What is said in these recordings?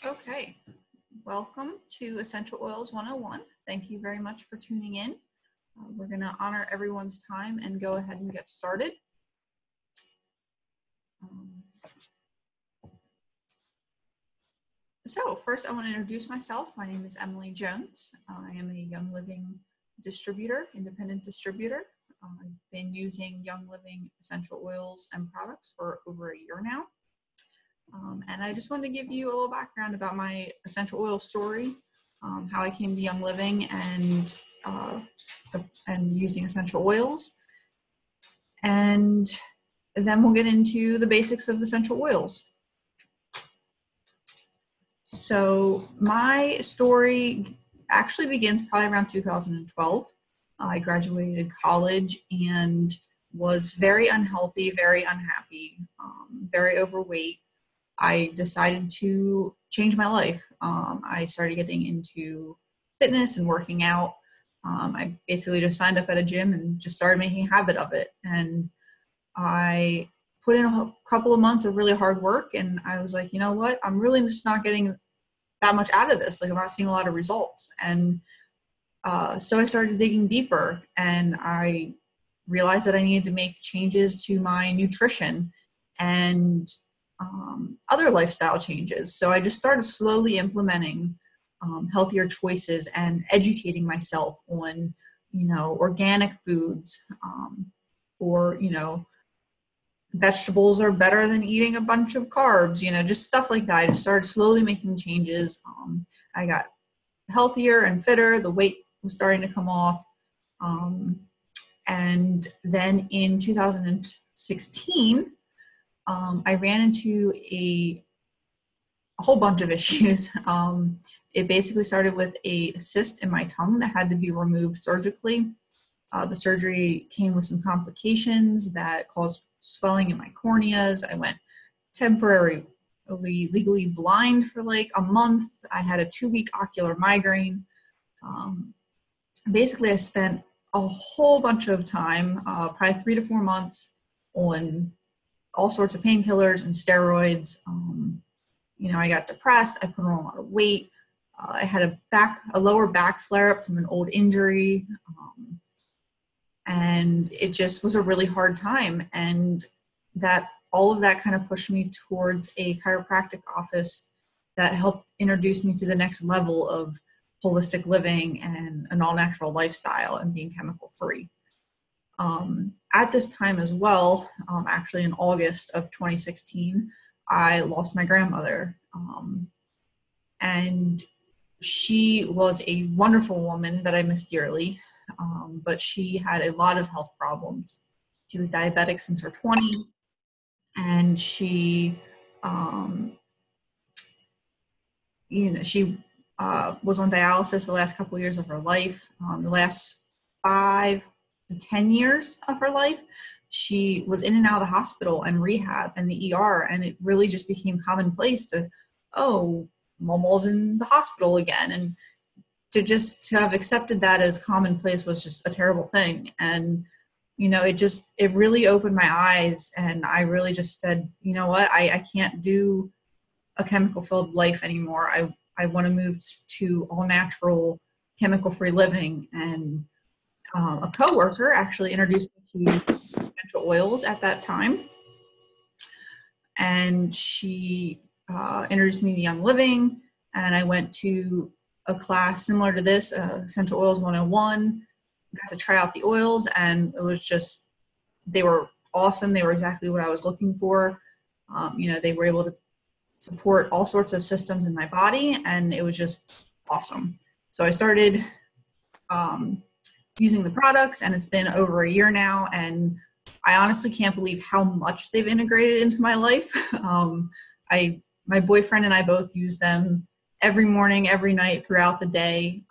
Okay, welcome to Essential Oils 101. Thank you very much for tuning in. We're going to honor everyone's time and go ahead and get started. So first I want to introduce myself. My name is Emily Jones. I am a Young Living distributor, independent distributor. I've been using Young Living essential oils and products for over a year now. And I just wanted to give you a little background about my essential oil story, how I came to Young Living and using essential oils. And then we'll get into the basics of essential oils. So my story actually begins probably around 2012. I graduated college and was very unhealthy, very unhappy, very overweight. I decided to change my life. I started getting into fitness and working out. I basically just signed up at a gym and just started making a habit of it. And I put in a couple of months of really hard work, and I was like, you know what? I'm really just not getting that much out of this. Like, I'm not seeing a lot of results. And so I started digging deeper, and I realized that I needed to make changes to my nutrition and other lifestyle changes. So I just started slowly implementing healthier choices and educating myself on, organic foods, or, vegetables are better than eating a bunch of carbs, just stuff like that. I just started slowly making changes. I got healthier and fitter. The weight was starting to come off. And then in 2016, I ran into a whole bunch of issues. It basically started with a cyst in my tongue that had to be removed surgically. The surgery came with some complications that caused swelling in my corneas. I went temporarily legally blind for like a month. I had a 2-week ocular migraine. Basically, I spent a whole bunch of time, probably 3 to 4 months, on all sorts of painkillers and steroids. I got depressed. I put on a lot of weight. I had a lower back flare-up from an old injury. And it just was a really hard time. And all of that kind of pushed me towards a chiropractic office that helped introduce me to the next level of holistic living and an all-natural lifestyle and being chemical-free. At this time as well, actually in August of 2016, I lost my grandmother. And she was a wonderful woman that I miss dearly, but she had a lot of health problems. She was diabetic since her 20s, and she was on dialysis the last couple of years of her life. The last 5 to 10 years of her life, she was in and out of the hospital and rehab and the ER, and it really just became commonplace to, Momo's in the hospital again. And to have accepted that as commonplace was just a terrible thing. And, it really opened my eyes, and I really just said, you know what, I can't do a chemical-filled life anymore. I want to move to all-natural, chemical-free living. And a coworker actually introduced me to essential oils at that time. And she introduced me to Young Living, and I went to a class similar to this, Essential Oils 101. Got to try out the oils, and it was just, they were awesome. They were exactly what I was looking for. They were able to support all sorts of systems in my body, and it was just awesome. So I started using the products, and it's been over a year now, and I honestly can't believe how much they've integrated into my life. My boyfriend and I both use them every morning, every night, throughout the day.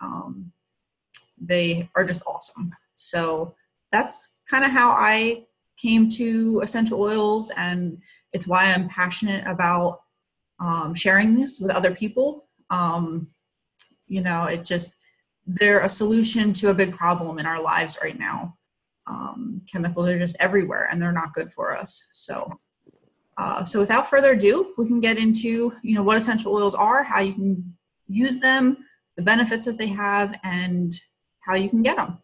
They are just awesome. So that's kind of how I came to essential oils, and it's why I'm passionate about sharing this with other people. They're a solution to a big problem in our lives right now. Chemicals are just everywhere, and they're not good for us. So So without further ado, we can get into what essential oils are, how you can use them, the benefits that they have, and how you can get them.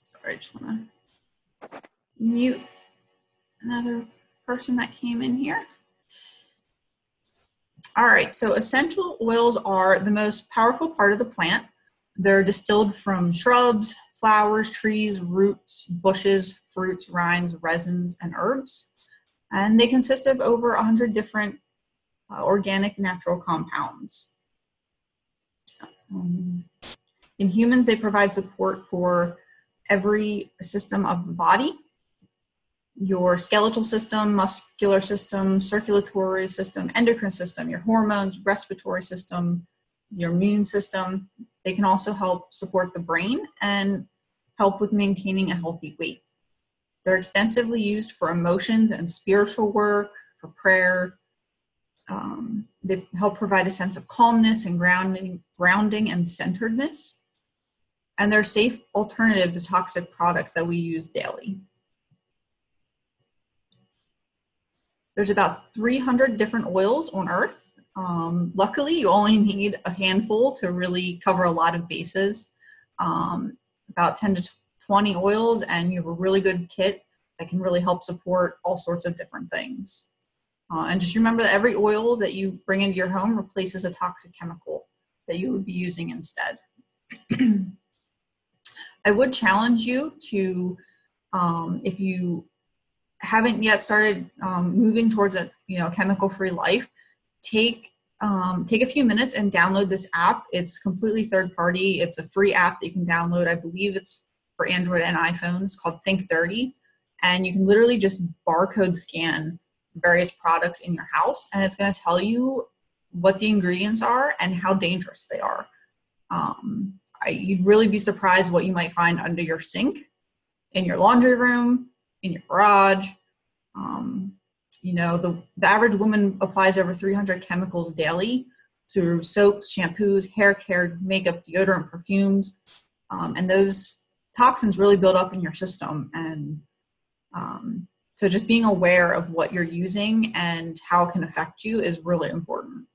Sorry, I just want to mute another person that came in here. All right, so essential oils are the most powerful part of the plant. They're distilled from shrubs, flowers, trees, roots, bushes, fruits, rinds, resins, and herbs. And they consist of over 100 different organic natural compounds. In humans, they provide support for every system of the body: your skeletal system, muscular system, circulatory system, endocrine system, your hormones, respiratory system, your immune system. They can also help support the brain and help with maintaining a healthy weight. They're extensively used for emotions and spiritual work, for prayer. They help provide a sense of calmness and grounding and centeredness. And they're a safe alternative to toxic products that we use daily. There's about 300 different oils on Earth. Luckily, you only need a handful to really cover a lot of bases. About 10 to 20 oils, and you have a really good kit that can really help support all sorts of different things. And just remember that every oil that you bring into your home replaces a toxic chemical that you would be using instead. I would challenge you to, if you haven't yet started moving towards a chemical-free life, take a few minutes and download this app. It's completely third-party. It's a free app that you can download. I believe it's for Android and iPhones, called Think Dirty, and you can literally just barcode scan various products in your house, and it's going to tell you what the ingredients are and how dangerous they are. You'd really be surprised what you might find under your sink, in your laundry room, in your garage. The average woman applies over 300 chemicals daily through soaps, shampoos, hair care, makeup, deodorant, perfumes, and those toxins really build up in your system. And so just being aware of what you're using and how it can affect you is really important.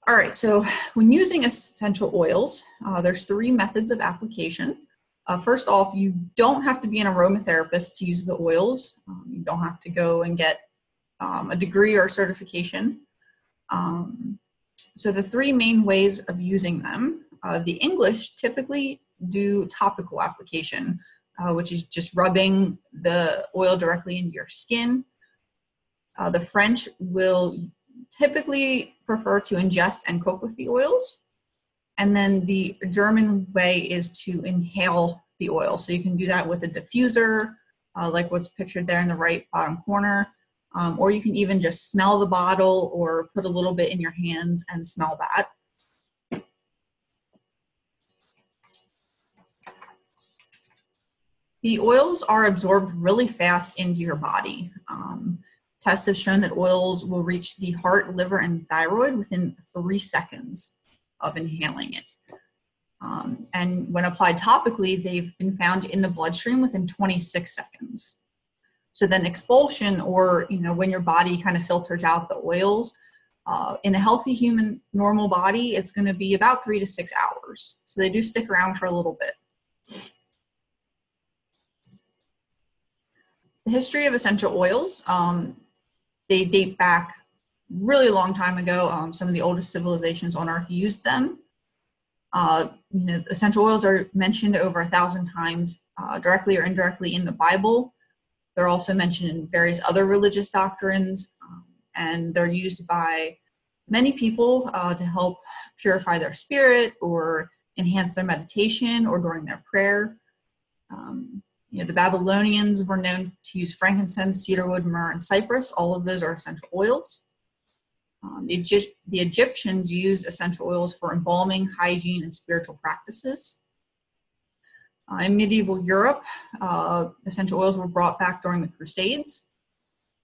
All right, so when using essential oils, there's 3 methods of application. First off, you don't have to be an aromatherapist to use the oils. You don't have to go and get a degree or certification. So the 3 main ways of using them, the English typically do topical application, which is just rubbing the oil directly into your skin. The French will typically prefer to ingest and cook with the oils. And then the German way is to inhale the oil. So you can do that with a diffuser, like what's pictured there in the right bottom corner, or you can even just smell the bottle or put a little bit in your hands and smell that. The oils are absorbed really fast into your body. Tests have shown that oils will reach the heart, liver, and thyroid within 3 seconds of inhaling it. And when applied topically, they've been found in the bloodstream within 26 seconds. So then expulsion, or when your body kind of filters out the oils, in a healthy human normal body, it's going to be about 3 to 6 hours. So they do stick around for a little bit. The history of essential oils, they date back really long time ago. Some of the oldest civilizations on Earth used them. Essential oils are mentioned over 1,000 times, directly or indirectly, in the Bible. They're also mentioned in various other religious doctrines, and they're used by many people to help purify their spirit or enhance their meditation or during their prayer. The Babylonians were known to use frankincense, cedarwood, myrrh, and cypress. All of those are essential oils. The Egyptians used essential oils for embalming, hygiene, and spiritual practices. In medieval Europe, essential oils were brought back during the Crusades.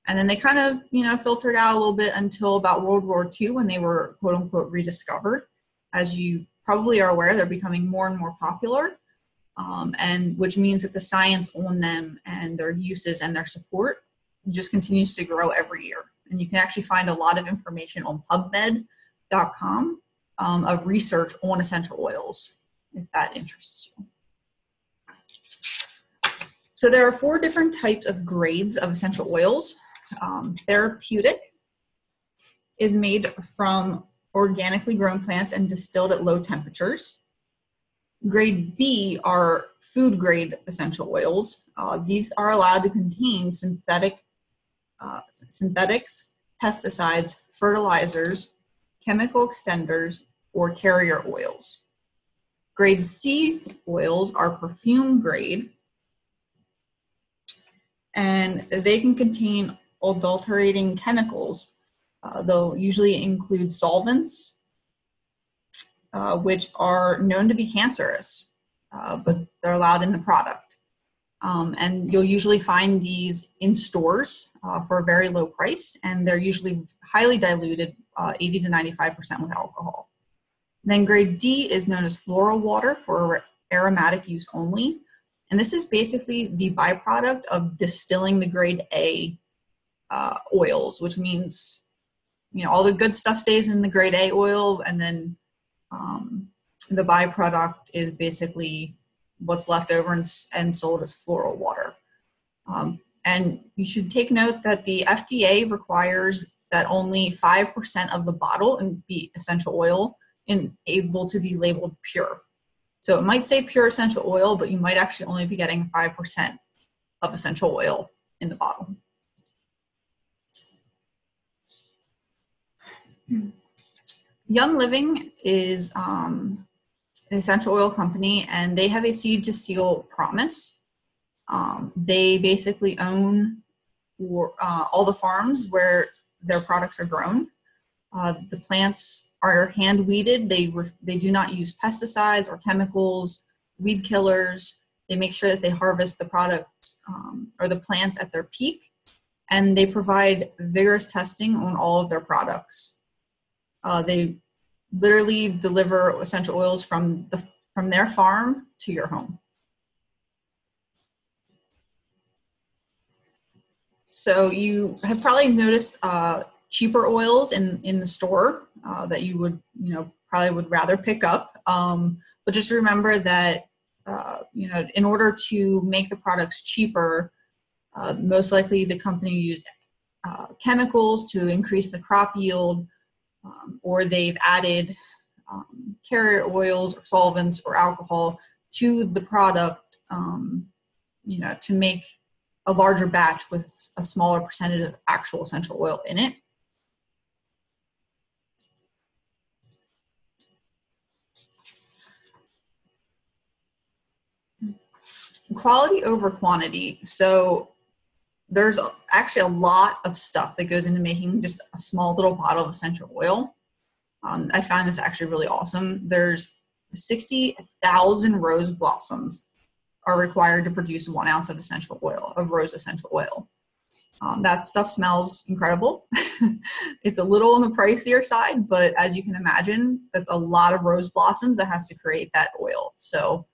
And then they kind of, filtered out a little bit until about World War II, when they were, quote unquote, rediscovered. as you probably are aware, they're becoming more and more popular, and which means that the science on them and their uses and their support just continues to grow every year. And you can actually find a lot of information on PubMed.com of research on essential oils, if that interests you. So there are 4 different types of grades of essential oils. Therapeutic is made from organically grown plants and distilled at low temperatures. Grade B are food grade essential oils. These are allowed to contain synthetics, pesticides, fertilizers, chemical extenders, or carrier oils. Grade C oils are perfume grade, and they can contain adulterating chemicals. They'll usually include solvents, which are known to be cancerous, but they're allowed in the product. And you'll usually find these in stores for a very low price, and they're usually highly diluted, 80 to 95% with alcohol. Then grade D is known as floral water for aromatic use only. And this is basically the byproduct of distilling the grade A oils, which means, all the good stuff stays in the grade A oil, and then the byproduct is basically what's left over and sold as floral water. And you should take note that the FDA requires that only 5% of the bottle be essential oil and able to be labeled pure. So it might say pure essential oil, but you might actually only be getting 5% of essential oil in the bottle. Young Living is an essential oil company, and they have a seed to seal promise. They basically own all the farms where their products are grown. The plants are hand weeded. They do not use pesticides or chemicals, weed killers. They make sure that they harvest the product or the plants at their peak, and they provide vigorous testing on all of their products. They literally deliver essential oils from their farm to your home. So you have probably noticed cheaper oils in the store that you would, probably would rather pick up. But just remember that, in order to make the products cheaper, most likely the company used chemicals to increase the crop yield, or they've added carrier oils or solvents or alcohol to the product, to make a larger batch with a smaller percentage of actual essential oil in it. Quality over quantity. So there's actually a lot of stuff that goes into making just a small little bottle of essential oil. I found this actually really awesome. There's 60,000 rose blossoms are required to produce 1 ounce of rose essential oil. That stuff smells incredible. It's a little on the pricier side, but as you can imagine, that's a lot of rose blossoms that has to create that oil. So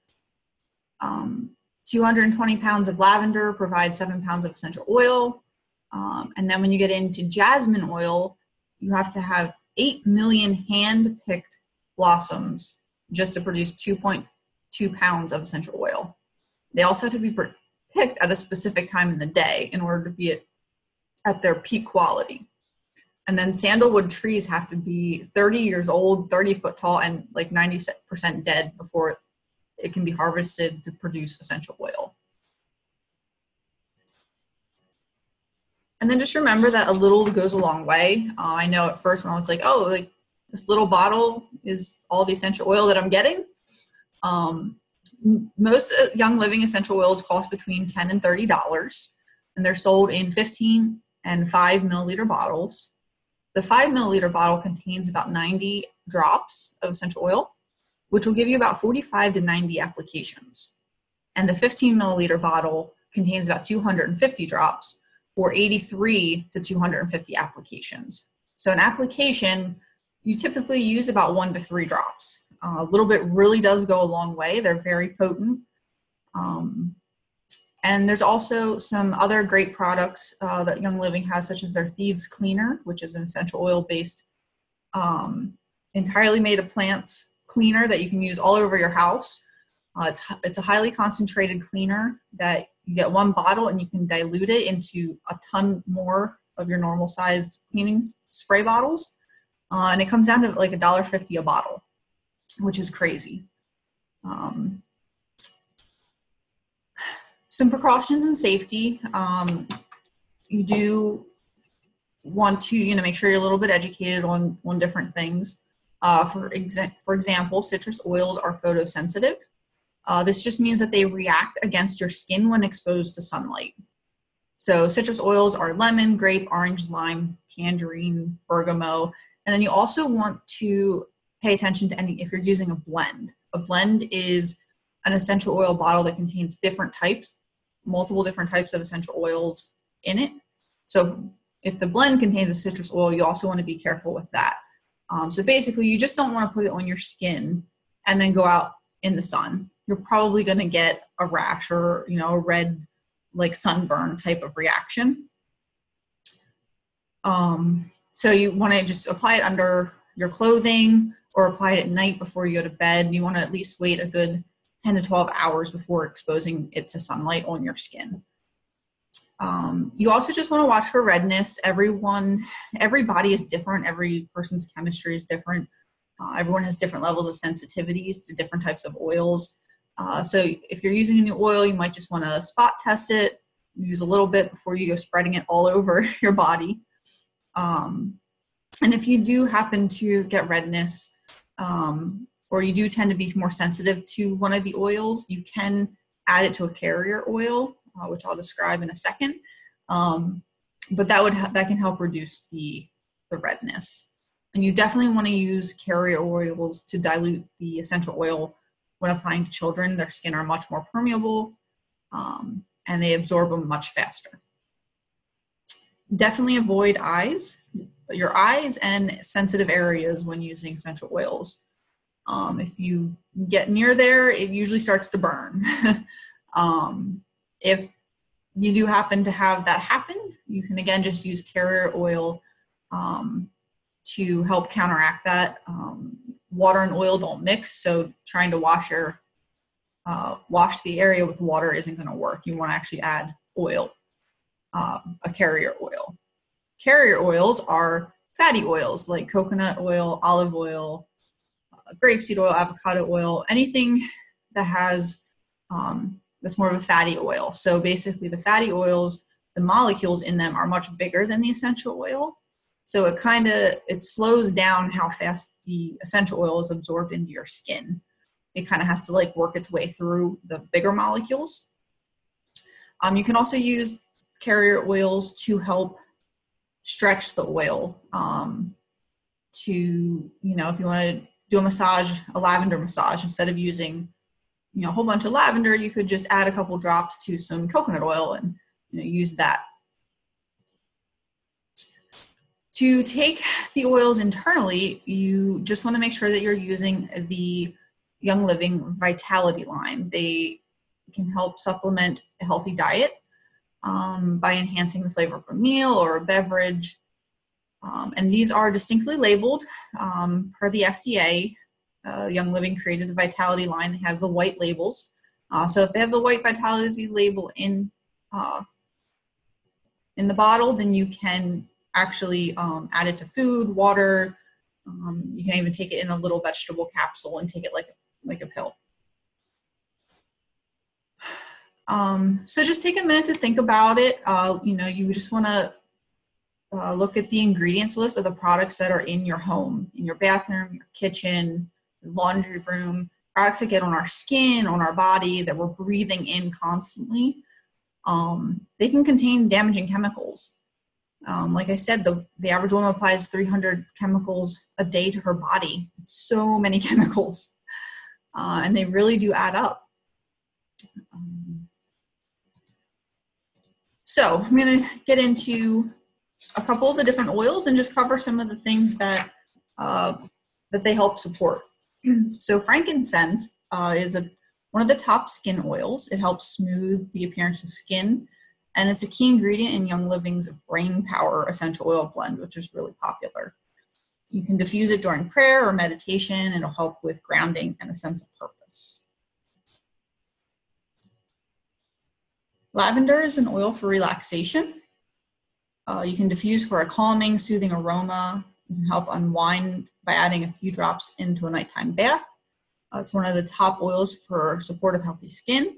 220 pounds of lavender provides 7 pounds of essential oil. And then when you get into jasmine oil, you have to have 8 million hand-picked blossoms just to produce 2.2 pounds of essential oil. They also have to be picked at a specific time in the day in order to be at their peak quality. And then sandalwood trees have to be 30 years old, 30 foot tall, and like 90% dead before it can be harvested to produce essential oil. And then just remember that a little goes a long way. I know at first when I was like, this little bottle is all the essential oil that I'm getting. Most Young Living essential oils cost between $10 and $30, and they're sold in 15 and 5 milliliter bottles. The 5 milliliter bottle contains about 90 drops of essential oil, which will give you about 45 to 90 applications. And the 15 milliliter bottle contains about 250 drops, or 83 to 250 applications. So an application you typically use about 1 to 3 drops. A little bit really does go a long way. They're very potent. And there's also some other great products that Young Living has, such as their Thieves Cleaner, which is an essential oil-based, entirely made of plants cleaner that you can use all over your house. It's a highly concentrated cleaner that you get 1 bottle and you can dilute it into a ton more of your normal sized cleaning spray bottles. And it comes down to like $1.50 a bottle, which is crazy. Some precautions and safety. You do want to, make sure you're a little bit educated on different things. For example, citrus oils are photosensitive. This just means that they react against your skin when exposed to sunlight. So citrus oils are lemon, grape, orange, lime, tangerine, bergamot. And then you also want to pay attention to if you're using a blend. A blend is an essential oil bottle that contains multiple different types of essential oils in it. So if the blend contains a citrus oil, you also want to be careful with that. So basically, you just don't want to put it on your skin and then go out in the sun. You're probably going to get a rash or, a red, like sunburn type of reaction. So you want to just apply it under your clothing or apply it at night before you go to bed. You want to at least wait a good 10 to 12 hours before exposing it to sunlight on your skin. You also just want to watch for redness. Every body is different. Every person's chemistry is different. Everyone has different levels of sensitivities to different types of oils. So if you're using a new oil, you might just want to spot test it, use a little bit before you go spreading it all over your body. And if you do happen to get redness, or you do tend to be more sensitive to one of the oils, you can add it to a carrier oil, which I'll describe in a second. But that can help reduce the redness. And you definitely want to use carrier oils to dilute the essential oil when applying to children. Their skin are much more permeable, and they absorb them much faster. Definitely avoid your eyes and sensitive areas when using essential oils. If you get near there, it usually starts to burn. If you do happen to have that happen, you can again just use carrier oil to help counteract that. Water and oil don't mix, so trying to wash the area with water isn't going to work. You want to actually add oil, a carrier oil. Carrier oils are fatty oils like coconut oil, olive oil, grapeseed oil, avocado oil, anything that has that's more of a fatty oil. So basically the fatty oils, the molecules in them are much bigger than the essential oil. So it slows down how fast the essential oil is absorbed into your skin. It kind of has to work its way through the bigger molecules. You can also use carrier oils to help stretch the oil. If you want to do a lavender massage, instead of using a whole bunch of lavender, you could just add a couple drops to some coconut oil and use that. To take the oils internally, you just want to make sure that you're using the Young Living Vitality line. They can help supplement a healthy diet by enhancing the flavor of a meal or a beverage. And these are distinctly labeled per the FDA. Young Living created a Vitality line. They have the white labels. So if they have the white Vitality label in the bottle, then you can actually add it to food, water. You can even take it in a little vegetable capsule and take it like a pill. So just take a minute to think about it. You just want to look at the ingredients list of the products that are in your home, in your bathroom, your kitchen, your laundry room, products that get on our skin, on our body, that we're breathing in constantly. They can contain damaging chemicals. Like I said, the average woman applies 300 chemicals a day to her body. It's so many chemicals, and they really do add up. So I'm going to get into a couple of the different oils and just cover some of the things that that they help support. So frankincense is one of the top skin oils. It helps smooth the appearance of skin, and it's a key ingredient in Young Living's Brain Power essential oil blend, which is really popular. You can diffuse it during prayer or meditation. It'll help with grounding and a sense of purpose. Lavender is an oil for relaxation. You can diffuse for a calming, soothing aroma. You can help unwind by adding a few drops into a nighttime bath. It's one of the top oils for support of healthy skin.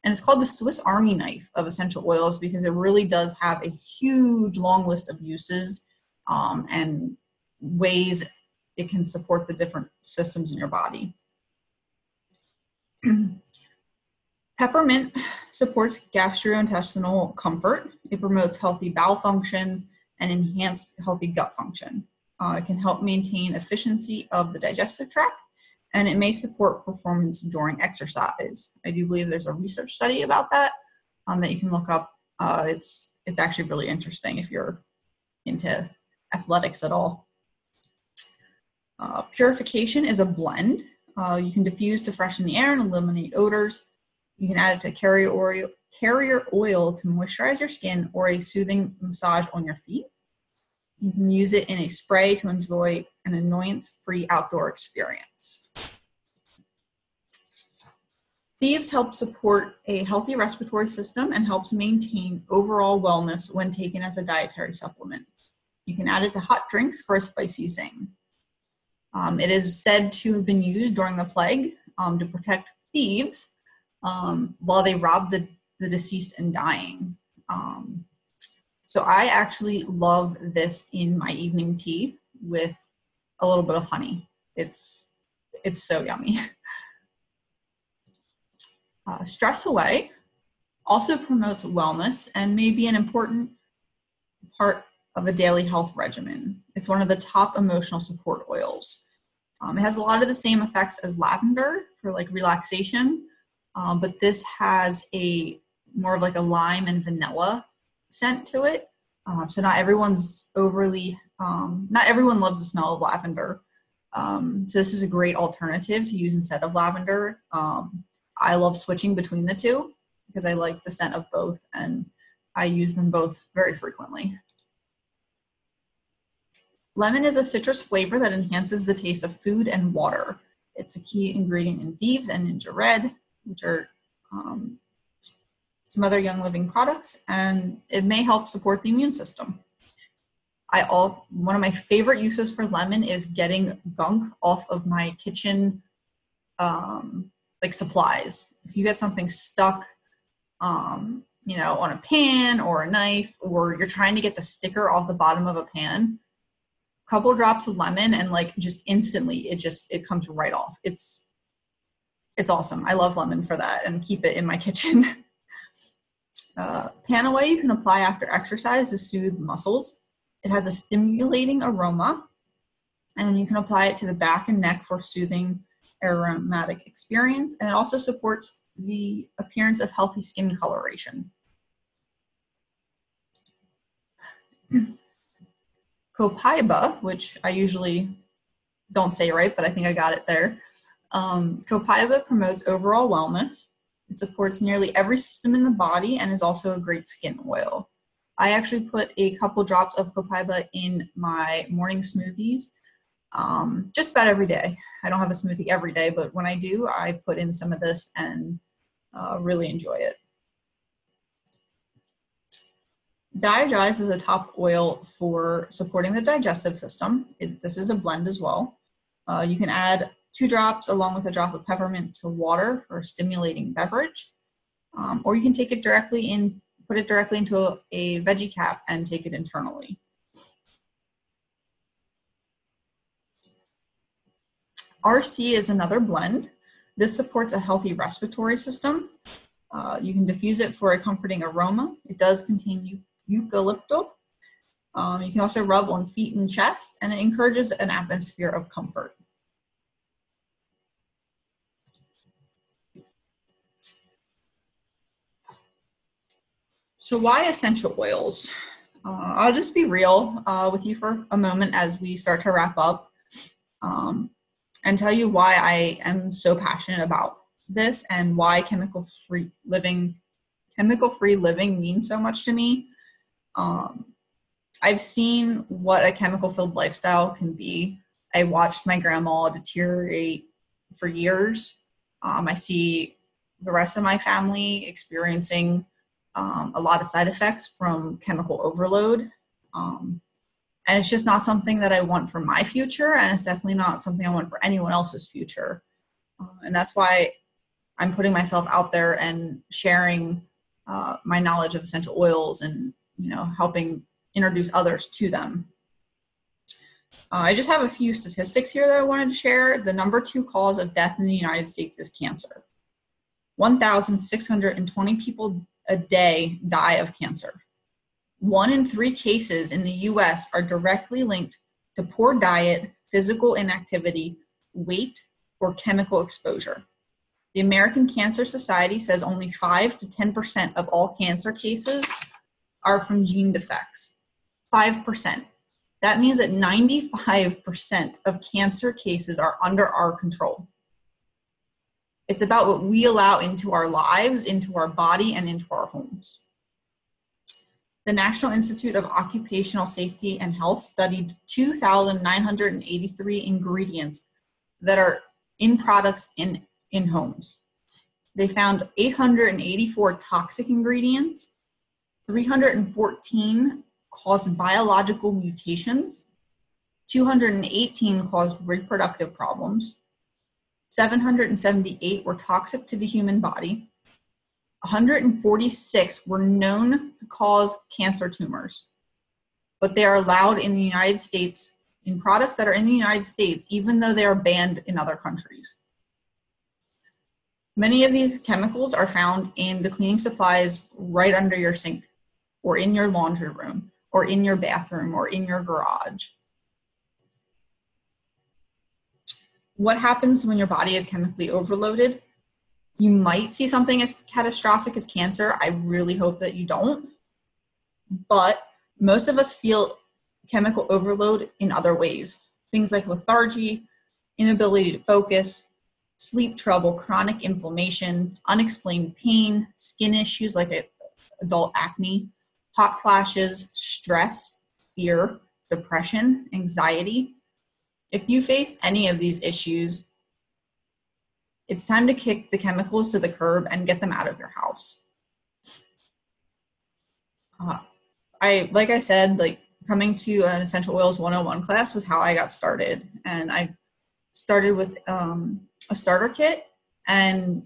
And it's called the Swiss Army knife of essential oils because it really does have a huge long list of uses and ways it can support the different systems in your body. Peppermint supports gastrointestinal comfort. It promotes healthy bowel function and enhanced healthy gut function. It can help maintain efficiency of the digestive tract, and it may support performance during exercise. I do believe there's a research study about that that you can look up. It's actually really interesting if you're into athletics at all. Purification is a blend. You can diffuse to freshen the air and eliminate odors. You can add it to carrier oil to moisturize your skin or a soothing massage on your feet. You can use it in a spray to enjoy an annoyance-free outdoor experience. Thieves help support a healthy respiratory system and helps maintain overall wellness when taken as a dietary supplement. You can add it to hot drinks for a spicy zing. It is said to have been used during the plague to protect thieves while they robbed the deceased and dying. So I actually love this in my evening tea with a little bit of honey. It's so yummy. Stress Away also promotes wellness and may be an important part of a daily health regimen. It's one of the top emotional support oils. It has a lot of the same effects as lavender for like relaxation, but this has a more of like a lime and vanilla scent to it. So not everyone loves the smell of lavender. So this is a great alternative to use instead of lavender. I love switching between the two because I like the scent of both and I use them both very frequently. Lemon is a citrus flavor that enhances the taste of food and water. It's a key ingredient in Thieves and Ninja Red, which are some other Young Living products, and it may help support the immune system. One of my favorite uses for lemon is getting gunk off of my kitchen like supplies. If you get something stuck on a pan or a knife, or you're trying to get the sticker off the bottom of a pan, a couple drops of lemon and like just instantly it comes right off. It's awesome. I love lemon for that and keep it in my kitchen. Panaway you can apply after exercise to soothe muscles. It has a stimulating aroma, and you can apply it to the back and neck for soothing aromatic experience, and it also supports the appearance of healthy skin coloration. Copaiba, which I usually don't say right, but I think I got it there. Copaiba promotes overall wellness. It supports nearly every system in the body and is also a great skin oil. I actually put a couple drops of Copaiba in my morning smoothies just about every day. I don't have a smoothie every day, but when I do, I put in some of this and really enjoy it. Diagyze is a top oil for supporting the digestive system. This is a blend as well. You can add 2 drops along with a drop of peppermint to water for a stimulating beverage. Or you can take it put it directly into a veggie cap and take it internally. RC is another blend. This supports a healthy respiratory system. You can diffuse it for a comforting aroma. It does contain eucalyptus. You can also rub on feet and chest, and it encourages an atmosphere of comfort. So why essential oils? I'll just be real with you for a moment as we start to wrap up. and tell you why I am so passionate about this and why chemical-free living means so much to me. I've seen what a chemical-filled lifestyle can be. I watched my grandma deteriorate for years. I see the rest of my family experiencing a lot of side effects from chemical overload. And it's just not something that I want for my future, and it's definitely not something I want for anyone else's future. And that's why I'm putting myself out there and sharing my knowledge of essential oils and, helping introduce others to them. I just have a few statistics here that I wanted to share. The number 2 cause of death in the United States is cancer. 1,620 people a day die of cancer. 1 in 3 cases in the U.S. are directly linked to poor diet, physical inactivity, weight, or chemical exposure. The American Cancer Society says only 5 to 10% of all cancer cases are from gene defects. 5%. That means that 95% of cancer cases are under our control. It's about what we allow into our lives, into our body, and into our homes. The National Institute of Occupational Safety and Health studied 2,983 ingredients that are in products in homes. They found 884 toxic ingredients, 314 caused biological mutations, 218 caused reproductive problems, 778 were toxic to the human body, 146 were known to cause cancer tumors, but they are allowed in the United States, in products that are in the United States, even though they are banned in other countries. Many of these chemicals are found in the cleaning supplies right under your sink, or in your laundry room, or in your bathroom, or in your garage. What happens when your body is chemically overloaded? You might see something as catastrophic as cancer. I really hope that you don't. But most of us feel chemical overload in other ways. Things like lethargy, inability to focus, sleep trouble, chronic inflammation, unexplained pain, skin issues like adult acne, hot flashes, stress, fear, depression, anxiety. If you face any of these issues, it's time to kick the chemicals to the curb and get them out of your house. Like I said, coming to an Essential Oils 101 class was how I got started. And I started with a starter kit and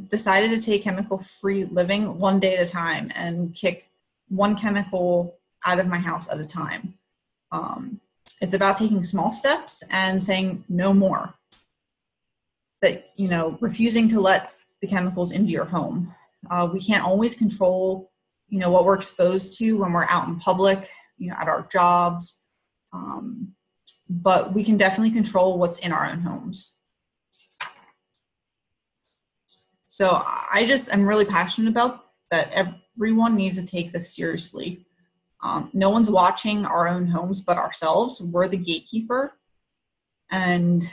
decided to take chemical-free living one day at a time and kick one chemical out of my house at a time. It's about taking small steps and saying no more. That, refusing to let the chemicals into your home. We can't always control, what we're exposed to when we're out in public, at our jobs. But we can definitely control what's in our own homes. So I'm really passionate about that. Everyone needs to take this seriously. No one's watching our own homes but ourselves. We're the gatekeeper. And,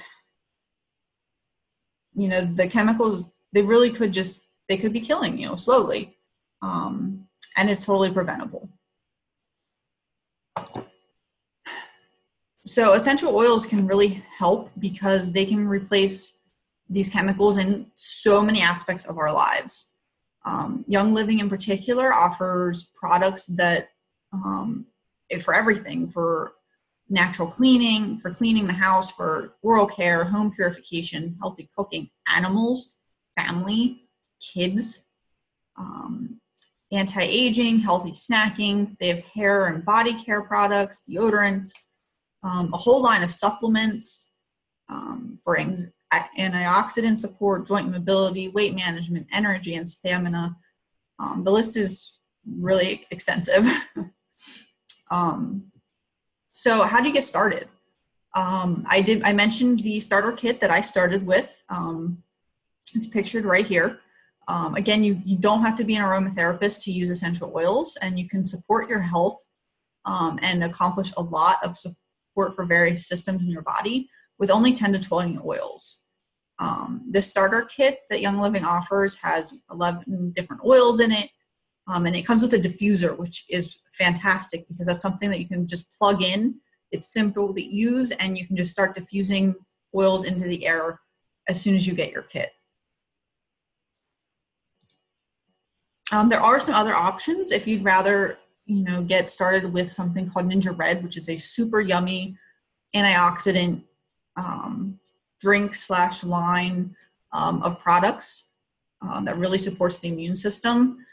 the chemicals, they could be killing you slowly. And it's totally preventable. So essential oils can really help because they can replace these chemicals in so many aspects of our lives. Young Living in particular offers products that for everything, for natural cleaning, for cleaning the house, for oral care, home purification, healthy cooking, animals, family, kids, anti-aging, healthy snacking. They have hair and body care products, deodorants, a whole line of supplements for antioxidant support, joint mobility, weight management, energy, and stamina. The list is really extensive. So how do you get started? I mentioned the starter kit that I started with. It's pictured right here. Again, you don't have to be an aromatherapist to use essential oils, and you can support your health and accomplish a lot of support for various systems in your body with only 10 to 20 oils. This starter kit that Young Living offers has 11 different oils in it, and it comes with a diffuser, which is fantastic because that's something that you can just plug in. It's simple to use, and you can just start diffusing oils into the air as soon as you get your kit. There are some other options if you'd rather, get started with something called Ninja Red, which is a super yummy antioxidant drink/line of products that really supports the immune system.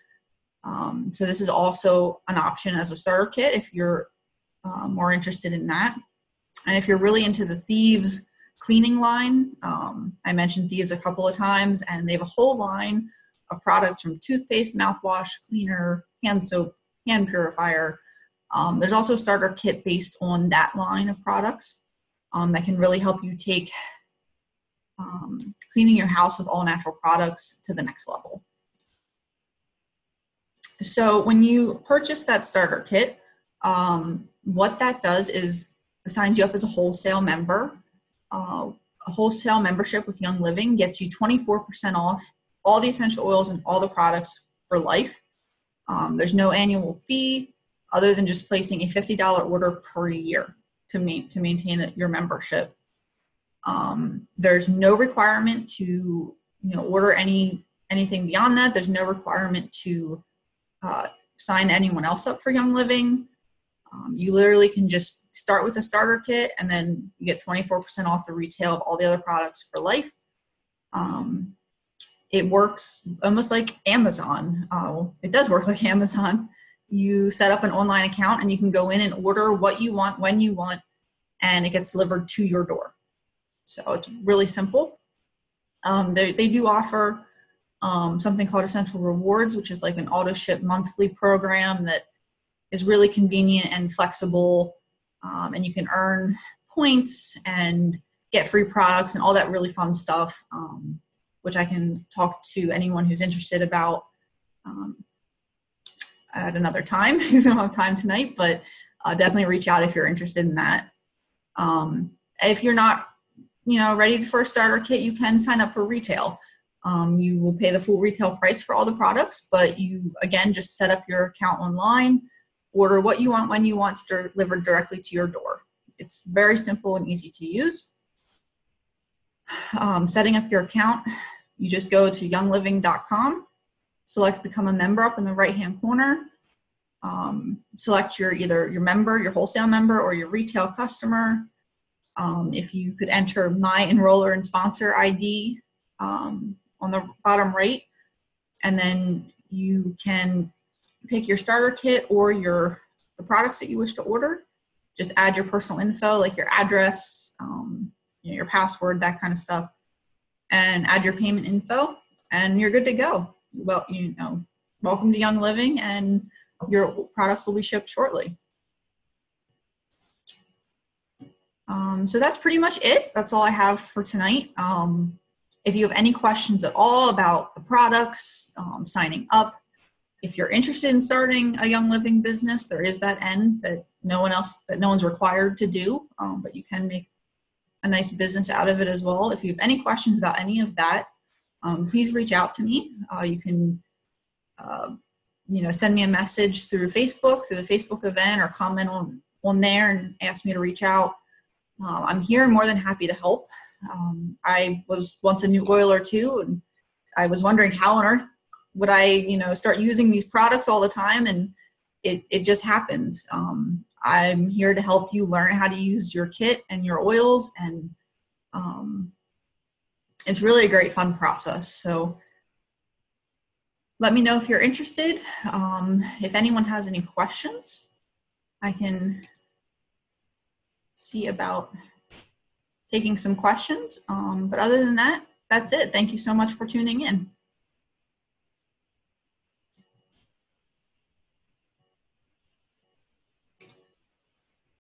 So this is also an option as a starter kit if you're more interested in that. And if you're really into the Thieves cleaning line, I mentioned Thieves a couple of times, and they have a whole line of products from toothpaste, mouthwash, cleaner, hand soap, hand purifier. There's also a starter kit based on that line of products that can really help you take cleaning your house with all natural products to the next level. So when you purchase that starter kit, what that does is signs you up as a wholesale member. A wholesale membership with Young Living gets you 24% off all the essential oils and all the products for life. There's no annual fee other than just placing a $50 order per year to maintain your membership. There's no requirement to order anything beyond that. There's no requirement to sign anyone else up for Young Living. You literally can just start with a starter kit, and then you get 24% off the retail of all the other products for life. It works almost like Amazon. It does work like Amazon. You set up an online account and you can go in and order what you want, when you want, and it gets delivered to your door. So it's really simple. They do offer something called Essential Rewards, which is like an auto ship monthly program that is really convenient and flexible. And you can earn points and get free products and all that really fun stuff, which I can talk to anyone who's interested about at another time. We don't have time tonight, but definitely reach out if you're interested in that. If you're not, ready for a starter kit, you can sign up for retail. You will pay the full retail price for all the products, but you, again, just set up your account online, order what you want, when you want, delivered directly to your door. It's very simple and easy to use. Setting up your account, you just go to youngliving.com, select become a member up in the right-hand corner, select either your member, your wholesale member, or your retail customer. If you could enter my enroller and sponsor ID on the bottom right, and then you can pick your starter kit or the products that you wish to order. Just add your personal info, like your address, your password, that kind of stuff, and add your payment info, and you're good to go. Well, welcome to Young Living, and your products will be shipped shortly. So that's pretty much it. That's all I have for tonight. If you have any questions at all about the products, signing up, if you're interested in starting a Young Living business, there is that end that no one's required to do, but you can make a nice business out of it as well. If you have any questions about any of that, please reach out to me. You can, send me a message through the Facebook event, or comment on there and ask me to reach out. I'm here and more than happy to help. I was once a new oiler too, and I was wondering how on earth would I, start using these products all the time, and it just happens. I'm here to help you learn how to use your kit and your oils, and it's really a great fun process. So let me know if you're interested. If anyone has any questions, I can see about taking some questions. But other than that, that's it. Thank you so much for tuning in.